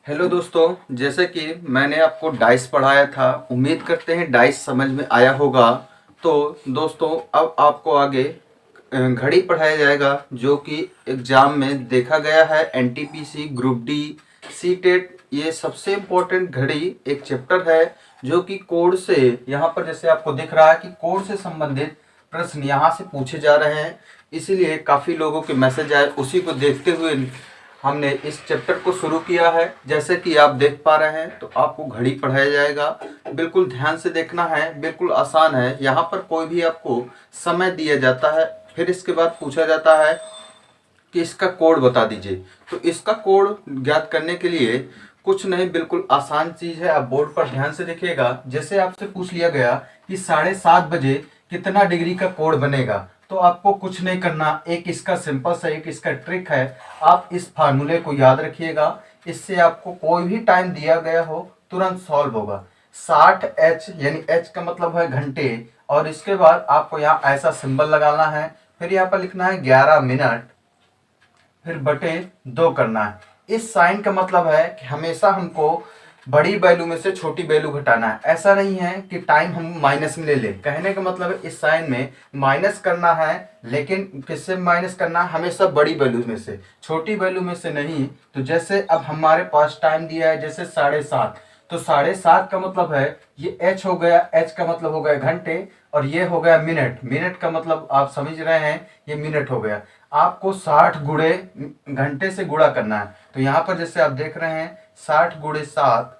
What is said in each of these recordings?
Hello दोस्तों, जैसे कि मैंने आपको डाइस पढ़ाया था। उम्मीद करते हैं डाइस समझ में आया होगा। तो दोस्तों, अब आपको आगे घड़ी पढ़ाया जाएगा, जो कि एग्ज़ाम में देखा गया है। एनटीपीसी, ग्रुप डी, सीटेट, ये सबसे इम्पोर्टेंट घड़ी एक चैप्टर है, जो कि कोड से, यहाँ पर जैसे आपको दिख रहा है कि कोड से संबंधित प्रश्न यहाँ से पूछे जा रहे हैं। इसीलिए काफ़ी लोगों के मैसेज आए, उसी को देखते हुए हमने इस चैप्टर को शुरू किया है। जैसे कि आप देख पा रहे हैं, तो आपको घड़ी पढ़ाया जाएगा। बिल्कुल ध्यान से देखना है, बिल्कुल आसान है। यहाँ पर कोई भी आपको समय दिया जाता है, फिर इसके बाद पूछा जाता है कि इसका कोड बता दीजिए। तो इसका कोड ज्ञात करने के लिए कुछ नहीं, बिल्कुल आसान चीज़ है। आप बोर्ड पर ध्यान से देखिएगा। जैसे आपसे पूछ लिया गया कि 7:30 बजे कितना डिग्री का कोड बनेगा, तो आपको कुछ नहीं करना। एक इसका सिंपल सा एक इसका ट्रिक है। आप इस फार्मूले को याद रखिएगा। इससे आपको कोई भी टाइम दिया गया हो तुरंत सॉल्व होगा। 60H, यानी H का मतलब है घंटे, और इसके बाद आपको यहाँ ऐसा सिंबल लगाना है। फिर यहाँ पर लिखना है 11 मिनट, फिर बटे 2 करना है। इस साइन का मतलब है कि हमेशा हमको बड़ी वैल्यू में से छोटी वैल्यू घटाना है। ऐसा नहीं है कि टाइम हम माइनस में ले लें। कहने का मतलब है इस साइन में माइनस करना है, लेकिन किससे माइनस करना है? हमेशा बड़ी वैल्यू में से, छोटी वैल्यू में से नहीं। तो जैसे अब हमारे पास टाइम दिया है जैसे 7:30, तो 7:30 का मतलब है ये एच हो गया। एच का मतलब हो गया घंटे, और ये हो गया मिनट। मिनट का मतलब आप समझ रहे हैं, ये मिनट हो गया। आपको 60 गुणे घंटे से गुणा करना है। तो यहाँ पर जैसे आप देख रहे हैं 60 × 7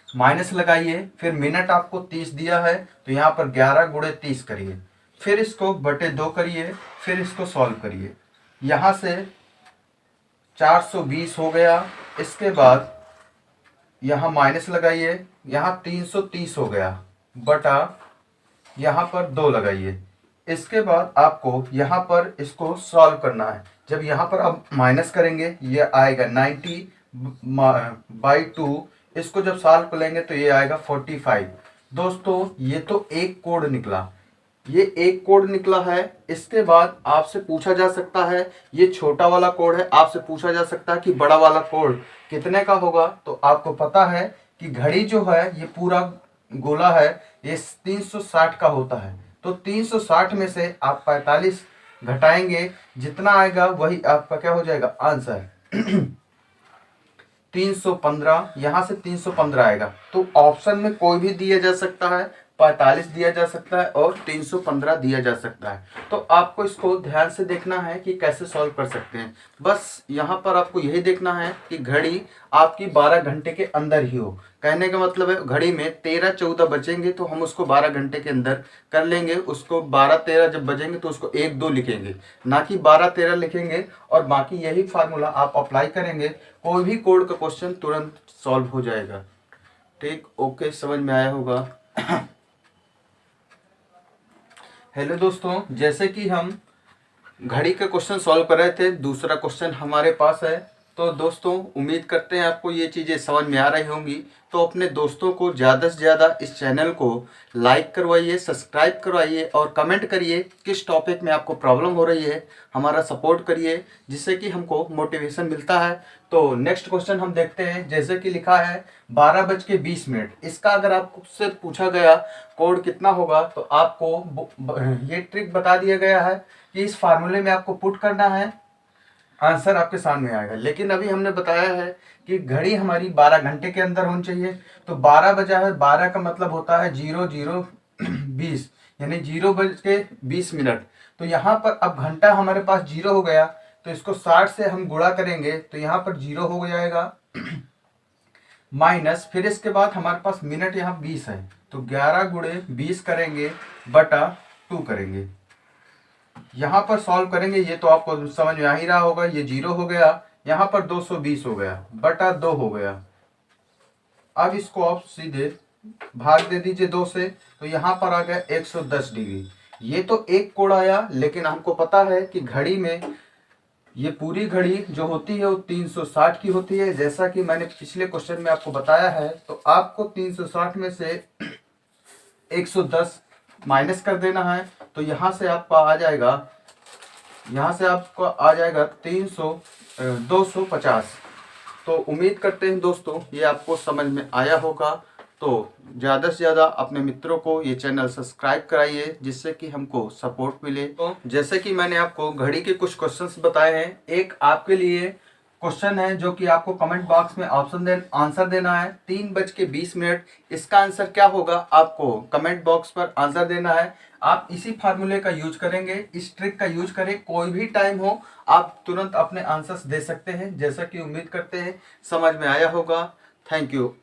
माइनस लगाइए, फिर मिनट आपको 30 दिया है, तो यहाँ पर 11 × 30 करिए, फिर इसको बटे 2 करिए, फिर इसको सॉल्व करिए। यहाँ से 420 हो गया। इसके बाद यहाँ माइनस लगाइए, यहाँ 330 हो गया, बटा यहाँ पर 2 लगाइए। इसके बाद आपको यहाँ पर इसको सॉल्व करना है। जब यहाँ पर आप माइनस करेंगे, ये आएगा 90/2। इसको जब सॉल्व करेंगे तो ये आएगा 45। दोस्तों, ये तो एक कोड निकला, ये एक कोड निकला है। इसके बाद आपसे पूछा जा सकता है, ये छोटा वाला कोड है, आपसे पूछा जा सकता है कि बड़ा वाला कोड कितने का होगा। तो आपको पता है कि घड़ी जो है ये पूरा गोला है, ये 360 का होता है। तो 360 में से आप 45 घटाएंगे, जितना आएगा वही आपका क्या हो जाएगा आंसर। 315, यहाँ से 315 आएगा। तो ऑप्शन में कोई भी दिया जा सकता है, 45 दिया जा सकता है और 315 दिया जा सकता है। तो आपको इसको ध्यान से देखना है कि कैसे सॉल्व कर सकते हैं। बस यहाँ पर आपको यही देखना है कि घड़ी आपकी 12 घंटे के अंदर ही हो। कहने का मतलब है घड़ी में 13-14 बचेंगे, तो हम उसको 12 घंटे के अंदर कर लेंगे। उसको 12-13 जब बजेंगे तो उसको 1-2 लिखेंगे, ना कि 12-13 लिखेंगे। और बाकी यही फार्मूला आप अप्लाई करेंगे, कोई भी कोड का क्वेश्चन तुरंत सॉल्व हो जाएगा। ठीक, ओके, समझ में आया होगा। हेलो दोस्तों, जैसे कि हम घड़ी का क्वेश्चन सॉल्व कर रहे थे, दूसरा क्वेश्चन हमारे पास है। तो दोस्तों, उम्मीद करते हैं आपको ये चीज़ें समझ में आ रही होंगी। तो अपने दोस्तों को ज़्यादा से ज़्यादा इस चैनल को लाइक करवाइए, सब्सक्राइब करवाइए और कमेंट करिए किस टॉपिक में आपको प्रॉब्लम हो रही है। हमारा सपोर्ट करिए, जिससे कि हमको मोटिवेशन मिलता है। तो नेक्स्ट क्वेश्चन हम देखते हैं। जैसे कि लिखा है 12:20। इसका अगर आपसे पूछा गया कोड कितना होगा, तो आपको ये ट्रिक बता दिया गया है कि इस फार्मूले में आपको पुट करना है, आंसर आपके सामने आएगा। लेकिन अभी हमने बताया है कि घड़ी हमारी 12 घंटे के अंदर होनी चाहिए। तो 12 बजा है, 12 का मतलब होता है 00:20, यानी 0:20। तो यहाँ पर अब घंटा हमारे पास 0 हो गया, तो इसको 60 से हम गुणा करेंगे, तो यहाँ पर 0 हो जाएगा, माइनस, फिर इसके बाद हमारे पास मिनट यहाँ 20 है, तो 11 × 20 करेंगे, बटा 2 करेंगे। यहाँ पर सॉल्व करेंगे, ये तो आपको समझ में आ ही रहा होगा। ये 0 हो गया, यहाँ पर 220 हो गया, बटा 2 हो गया। अब इसको आप सीधे भाग दे दीजिए 2 से, तो यहाँ पर आ गया 110 डिग्री। ये तो एक कोण आया, लेकिन हमको पता है कि घड़ी में ये पूरी घड़ी जो होती है वो 360 की होती है, जैसा कि मैंने पिछले क्वेश्चन में आपको बताया है। तो आपको 360 में से 110 माइनस कर देना है। तो यहाँ से आपका आ जाएगा, यहाँ से आपको आ जाएगा 250। तो उम्मीद करते हैं दोस्तों ये आपको समझ में आया होगा। तो ज़्यादा से ज़्यादा अपने मित्रों को ये चैनल सब्सक्राइब कराइए, जिससे कि हमको सपोर्ट मिले। तो जैसे कि मैंने आपको घड़ी के कुछ क्वेश्चंस बताए हैं, एक आपके लिए क्वेश्चन है जो कि आपको कमेंट बॉक्स में आंसर देना है 3:20। इसका आंसर क्या होगा, आपको कमेंट बॉक्स पर आंसर देना है। आप इसी फार्मूले का यूज करेंगे, इस ट्रिक का यूज करें, कोई भी टाइम हो आप तुरंत अपने आंसर्स दे सकते हैं। जैसा कि उम्मीद करते हैं समझ में आया होगा। Thank you.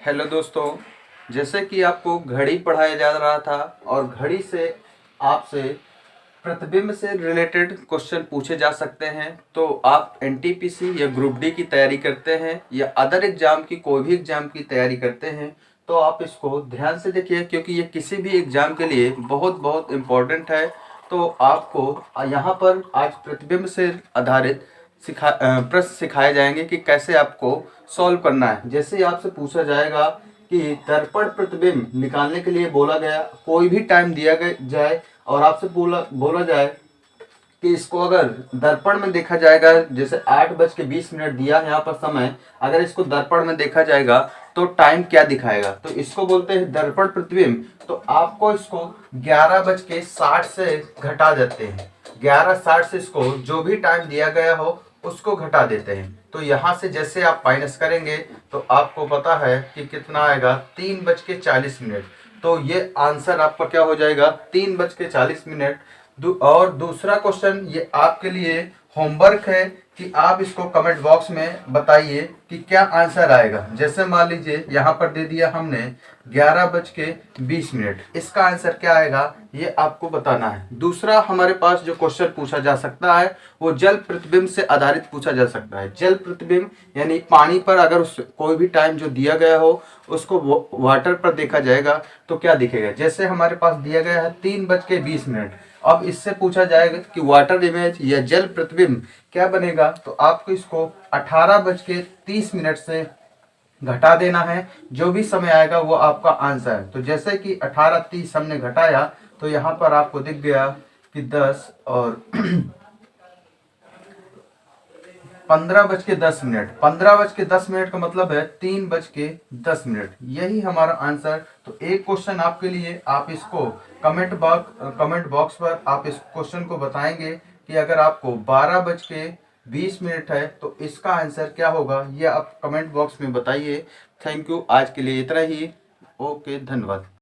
हेलो दोस्तों, जैसे कि आपको घड़ी पढ़ाया जा रहा था और घड़ी से आपसे प्रतिबिंब से रिलेटेड क्वेश्चन पूछे जा सकते हैं। तो आप एनटीपीसी या ग्रुप डी की तैयारी करते हैं या अदर एग्जाम की कोई भी एग्जाम की तैयारी करते हैं तो आप इसको ध्यान से देखिए, क्योंकि ये किसी भी एग्जाम के लिए बहुत बहुत इम्पोर्टेंट है। तो आपको यहाँ पर आज प्रतिबिंब से आधारित प्रश्न सिखाए जाएंगे कि कैसे आपको सॉल्व करना है। जैसे आपसे पूछा जाएगा कि दर्पण प्रतिबिंब निकालने के लिए बोला गया, कोई भी टाइम दिया जाए और आपसे बोला जाए कि इसको अगर दर्पण में देखा जाएगा, जैसे 8:20 दिया है यहाँ पर समय, अगर इसको दर्पण में देखा जाएगा तो टाइम क्या दिखाएगा, तो इसको बोलते हैं दर्पण प्रतिबिंब। तो आपको इसको 11:60 से घटा देते हैं, 11:60 से इसको जो भी टाइम दिया गया हो उसको घटा देते हैं। तो यहाँ से जैसे आप माइनस करेंगे तो आपको पता है कि कितना आएगा, 3:40। तो ये आंसर आपका क्या हो जाएगा, 3:40। और दूसरा क्वेश्चन ये आपके लिए होमवर्क है कि आप इसको कमेंट बॉक्स में बताइए कि क्या आंसर आएगा। जैसे मान लीजिए यहाँ पर दे दिया हमने 11:20, इसका आंसर क्या आएगा ये आपको बताना है। दूसरा हमारे पास जो क्वेश्चन पूछा जा सकता है वो जल प्रतिबिंब से आधारित पूछा जा सकता है। जल प्रतिबिंब यानी पानी पर अगर कोई भी टाइम जो दिया गया हो उसको वाटर पर देखा जाएगा तो क्या दिखेगा। जैसे हमारे पास दिया गया है 3:20, अब इससे पूछा जाएगा कि वाटर इमेज या जल प्रतिबिंब क्या बनेगा, तो आपको इसको 18:30 से घटा देना है। जो भी समय आएगा वो आपका आंसर है। तो जैसे कि 18:30 हमने घटाया तो यहाँ पर आपको दिख गया कि 10 और 15:10। 15:10 का मतलब है 3:10। यही हमारा आंसर। तो एक क्वेश्चन आपके लिए, आप इसको कमेंट बॉक्स पर आप इस क्वेश्चन को बताएंगे कि अगर आपको 12:20 है तो इसका आंसर क्या होगा, ये आप कमेंट बॉक्स में बताइए। थैंक यू, आज के लिए इतना ही। ओके, धन्यवाद।